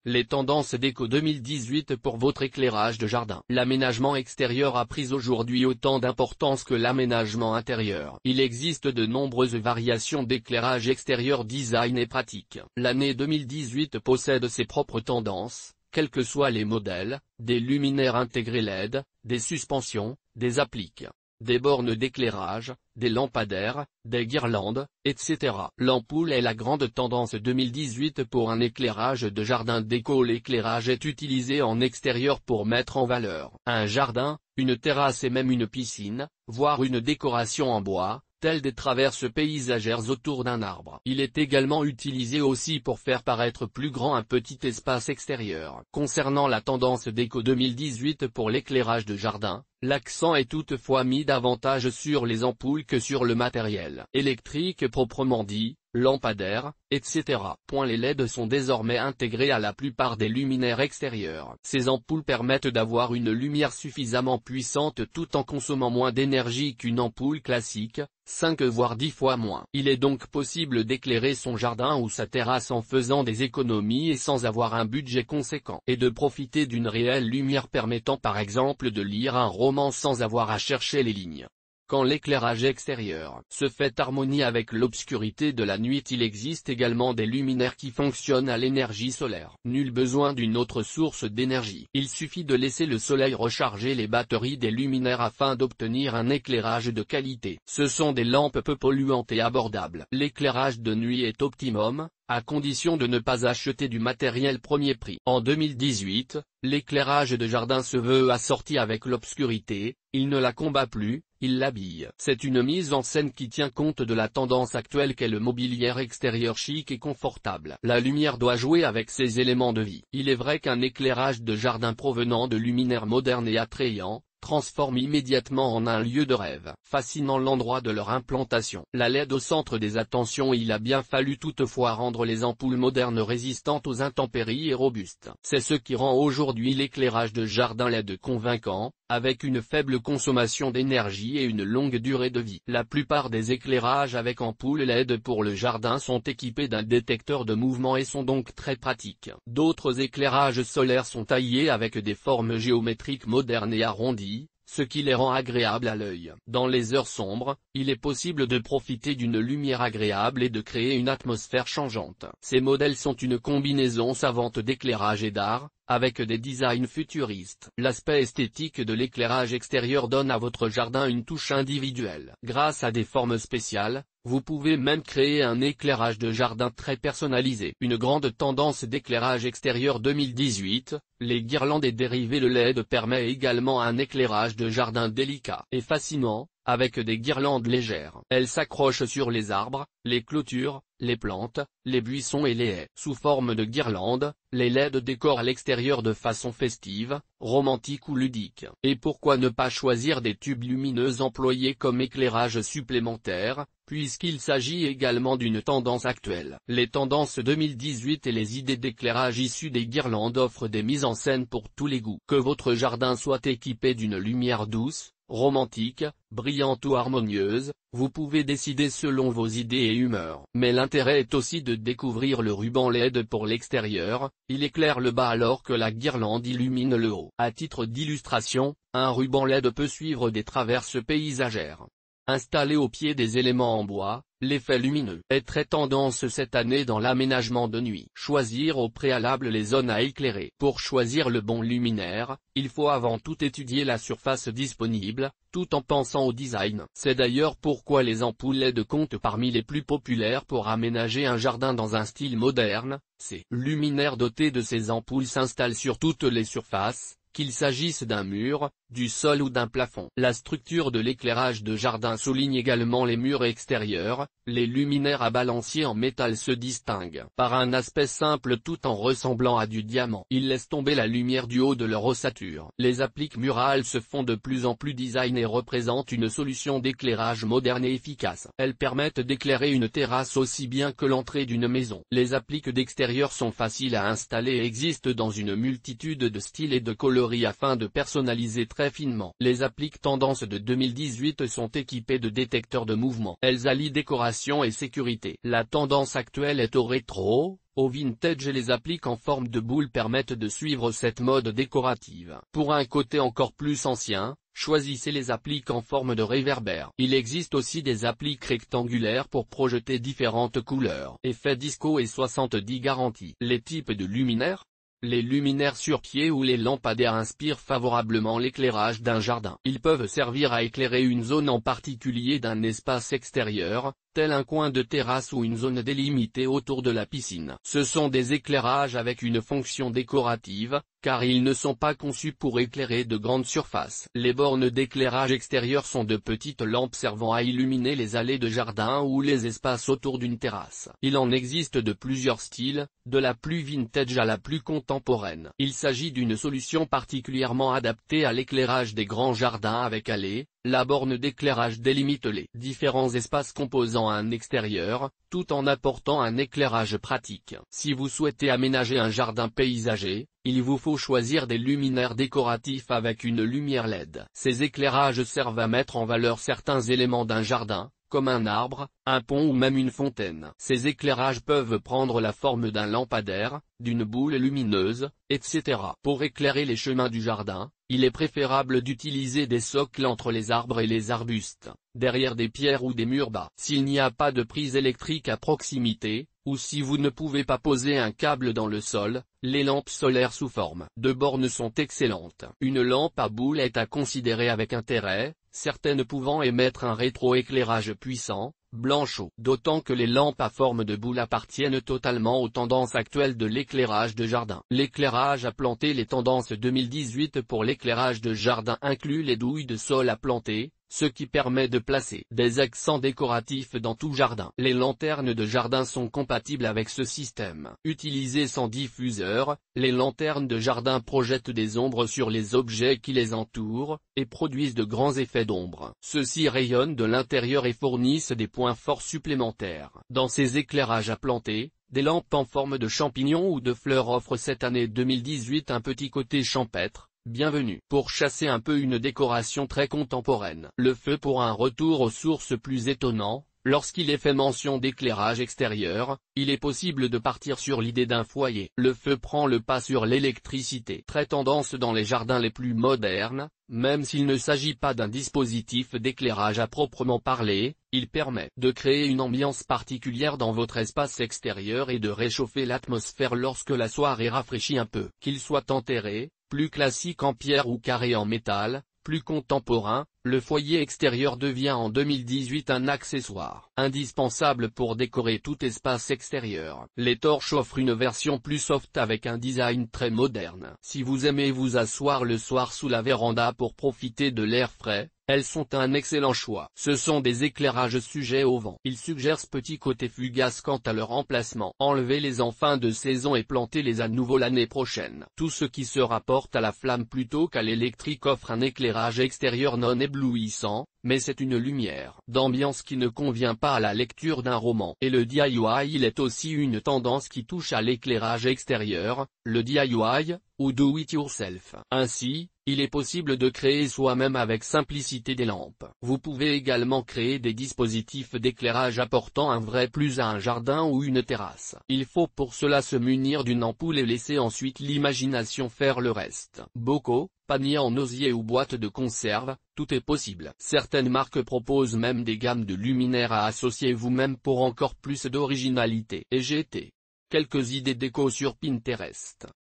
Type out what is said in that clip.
Les tendances déco 2018 pour votre éclairage de jardin. L'aménagement extérieur a pris aujourd'hui autant d'importance que l'aménagement intérieur. Il existe de nombreuses variations d'éclairage extérieur design et pratique. L'année 2018 possède ses propres tendances, quels que soient les modèles, des luminaires intégrés LED, des suspensions, des appliques, des bornes d'éclairage, des lampadaires, des guirlandes, etc. L'ampoule est la grande tendance 2018 pour un éclairage de jardin déco. L'éclairage est utilisé en extérieur pour mettre en valeur un jardin, une terrasse et même une piscine, voire une décoration en bois, telles des traverses paysagères autour d'un arbre. Il est également utilisé aussi pour faire paraître plus grand un petit espace extérieur. Concernant la tendance déco 2018 pour l'éclairage de jardin, l'accent est toutefois mis davantage sur les ampoules que sur le matériel électrique proprement dit, lampadaires, etc. Les LED sont désormais intégrés à la plupart des luminaires extérieurs. Ces ampoules permettent d'avoir une lumière suffisamment puissante tout en consommant moins d'énergie qu'une ampoule classique, 5 voire 10 fois moins. Il est donc possible d'éclairer son jardin ou sa terrasse en faisant des économies et sans avoir un budget conséquent, et de profiter d'une réelle lumière permettant par exemple de lire un roman sans avoir à chercher les lignes. Quand l'éclairage extérieur se fait harmonie avec l'obscurité de la nuit, il existe également des luminaires qui fonctionnent à l'énergie solaire. Nul besoin d'une autre source d'énergie. Il suffit de laisser le soleil recharger les batteries des luminaires afin d'obtenir un éclairage de qualité. Ce sont des lampes peu polluantes et abordables. L'éclairage de nuit est optimum, à condition de ne pas acheter du matériel premier prix. En 2018, l'éclairage de jardin se veut assorti avec l'obscurité, il ne la combat plus, il l'habille. C'est une mise en scène qui tient compte de la tendance actuelle qu'est le mobilier extérieur chic et confortable. La lumière doit jouer avec ces éléments de vie. Il est vrai qu'un éclairage de jardin provenant de luminaires modernes et attrayants transforme immédiatement en un lieu de rêve, fascinant l'endroit de leur implantation. La LED au centre des attentions. Il a bien fallu toutefois rendre les ampoules modernes résistantes aux intempéries et robustes. C'est ce qui rend aujourd'hui l'éclairage de jardin LED convaincant, avec une faible consommation d'énergie et une longue durée de vie. La plupart des éclairages avec ampoule LED pour le jardin sont équipés d'un détecteur de mouvement et sont donc très pratiques. D'autres éclairages solaires sont taillés avec des formes géométriques modernes et arrondies, ce qui les rend agréables à l'œil. Dans les heures sombres, il est possible de profiter d'une lumière agréable et de créer une atmosphère changeante. Ces modèles sont une combinaison savante d'éclairage et d'art, avec des designs futuristes. L'aspect esthétique de l'éclairage extérieur donne à votre jardin une touche individuelle. Grâce à des formes spéciales, vous pouvez même créer un éclairage de jardin très personnalisé. Une grande tendance d'éclairage extérieur 2018, les guirlandes et dérivés de LED permet également un éclairage de jardin délicat et fascinant, avec des guirlandes légères. Elles s'accrochent sur les arbres, les clôtures, les plantes, les buissons et les haies. Sous forme de guirlandes, les LED décorent à l'extérieur de façon festive, romantique ou ludique. Et pourquoi ne pas choisir des tubes lumineux employés comme éclairage supplémentaire, puisqu'il s'agit également d'une tendance actuelle. Les tendances 2018 et les idées d'éclairage issues des guirlandes offrent des mises en scène pour tous les goûts. Que votre jardin soit équipé d'une lumière douce, romantique, brillante ou harmonieuse, vous pouvez décider selon vos idées et humeurs. Mais l'intérêt est aussi de découvrir le ruban LED pour l'extérieur, il éclaire le bas alors que la guirlande illumine le haut. À titre d'illustration, un ruban LED peut suivre des traverses paysagères. Installé au pied des éléments en bois, l'effet lumineux est très tendance cette année dans l'aménagement de nuit. Choisir au préalable les zones à éclairer. Pour choisir le bon luminaire, il faut avant tout étudier la surface disponible, tout en pensant au design. C'est d'ailleurs pourquoi les ampoules LED comptent parmi les plus populaires pour aménager un jardin dans un style moderne. Ces luminaires dotés de ces ampoules s'installent sur toutes les surfaces, qu'il s'agisse d'un mur, du sol ou d'un plafond. La structure de l'éclairage de jardin souligne également les murs extérieurs. Les luminaires à balancier en métal se distinguent par un aspect simple tout en ressemblant à du diamant. Ils laissent tomber la lumière du haut de leur ossature. Les appliques murales se font de plus en plus design et représentent une solution d'éclairage moderne et efficace. Elles permettent d'éclairer une terrasse aussi bien que l'entrée d'une maison. Les appliques d'extérieur sont faciles à installer et existent dans une multitude de styles et de coloris afin de personnaliser très finement. Les appliques tendance de 2018 sont équipées de détecteurs de mouvement. Elles allient décoration et sécurité. La tendance actuelle est au rétro, au vintage et les appliques en forme de boule permettent de suivre cette mode décorative. Pour un côté encore plus ancien, choisissez les appliques en forme de réverbère. Il existe aussi des appliques rectangulaires pour projeter différentes couleurs. Effet disco et 70 garanties. Les types de luminaires. Les luminaires sur pied ou les lampadaires inspirent favorablement l'éclairage d'un jardin. Ils peuvent servir à éclairer une zone en particulier d'un espace extérieur, tel un coin de terrasse ou une zone délimitée autour de la piscine. Ce sont des éclairages avec une fonction décorative, car ils ne sont pas conçus pour éclairer de grandes surfaces. Les bornes d'éclairage extérieur sont de petites lampes servant à illuminer les allées de jardin ou les espaces autour d'une terrasse. Il en existe de plusieurs styles, de la plus vintage à la plus contemporaine. Il s'agit d'une solution particulièrement adaptée à l'éclairage des grands jardins avec allées. La borne d'éclairage délimite les différents espaces composant un extérieur, tout en apportant un éclairage pratique. Si vous souhaitez aménager un jardin paysager, il vous faut choisir des luminaires décoratifs avec une lumière LED. Ces éclairages servent à mettre en valeur certains éléments d'un jardin, comme un arbre, un pont ou même une fontaine. Ces éclairages peuvent prendre la forme d'un lampadaire, d'une boule lumineuse, etc. Pour éclairer les chemins du jardin, il est préférable d'utiliser des socles entre les arbres et les arbustes, derrière des pierres ou des murs bas. S'il n'y a pas de prise électrique à proximité, ou si vous ne pouvez pas poser un câble dans le sol, les lampes solaires sous forme de bornes sont excellentes. Une lampe à boule est à considérer avec intérêt, certaines pouvant émettre un rétroéclairage puissant, blanc-chaud. D'autant que les lampes à forme de boule appartiennent totalement aux tendances actuelles de l'éclairage de jardin. L'éclairage à planter. Les tendances 2018 pour l'éclairage de jardin incluent les douilles de sol à planter, ce qui permet de placer des accents décoratifs dans tout jardin. Les lanternes de jardin sont compatibles avec ce système. Utilisées sans diffuseur, les lanternes de jardin projettent des ombres sur les objets qui les entourent, et produisent de grands effets d'ombre. Ceux-ci rayonnent de l'intérieur et fournissent des points forts supplémentaires. Dans ces éclairages à planter, des lampes en forme de champignons ou de fleurs offrent cette année 2018 un petit côté champêtre. Bienvenue. Pour chasser un peu une décoration très contemporaine. Le feu pour un retour aux sources plus étonnant. Lorsqu'il est fait mention d'éclairage extérieur, il est possible de partir sur l'idée d'un foyer. Le feu prend le pas sur l'électricité. Très tendance dans les jardins les plus modernes, même s'il ne s'agit pas d'un dispositif d'éclairage à proprement parler, il permet de créer une ambiance particulière dans votre espace extérieur et de réchauffer l'atmosphère lorsque la soirée rafraîchit un peu. Qu'il soit enterré, plus classique en pierre ou carré en métal, plus contemporain, le foyer extérieur devient en 2018 un accessoire indispensable pour décorer tout espace extérieur. Les torches offrent une version plus soft avec un design très moderne. Si vous aimez vous asseoir le soir sous la véranda pour profiter de l'air frais, elles sont un excellent choix. Ce sont des éclairages sujets au vent. Ils suggèrent ce petit côté fugace quant à leur emplacement. Enlevez-les en fin de saison et plantez-les à nouveau l'année prochaine. Tout ce qui se rapporte à la flamme plutôt qu'à l'électrique offre un éclairage extérieur non éblouissant, mais c'est une lumière d'ambiance qui ne convient pas à la lecture d'un roman. Et le DIY, il est aussi une tendance qui touche à l'éclairage extérieur, le DIY, ou do it yourself. Ainsi, il est possible de créer soi-même avec simplicité des lampes. Vous pouvez également créer des dispositifs d'éclairage apportant un vrai plus à un jardin ou une terrasse. Il faut pour cela se munir d'une ampoule et laisser ensuite l'imagination faire le reste. Bocaux, paniers en osier ou boîtes de conserve, tout est possible. Certaines marques proposent même des gammes de luminaires à associer vous-même pour encore plus d'originalité. Et j'ai été quelques idées déco sur Pinterest.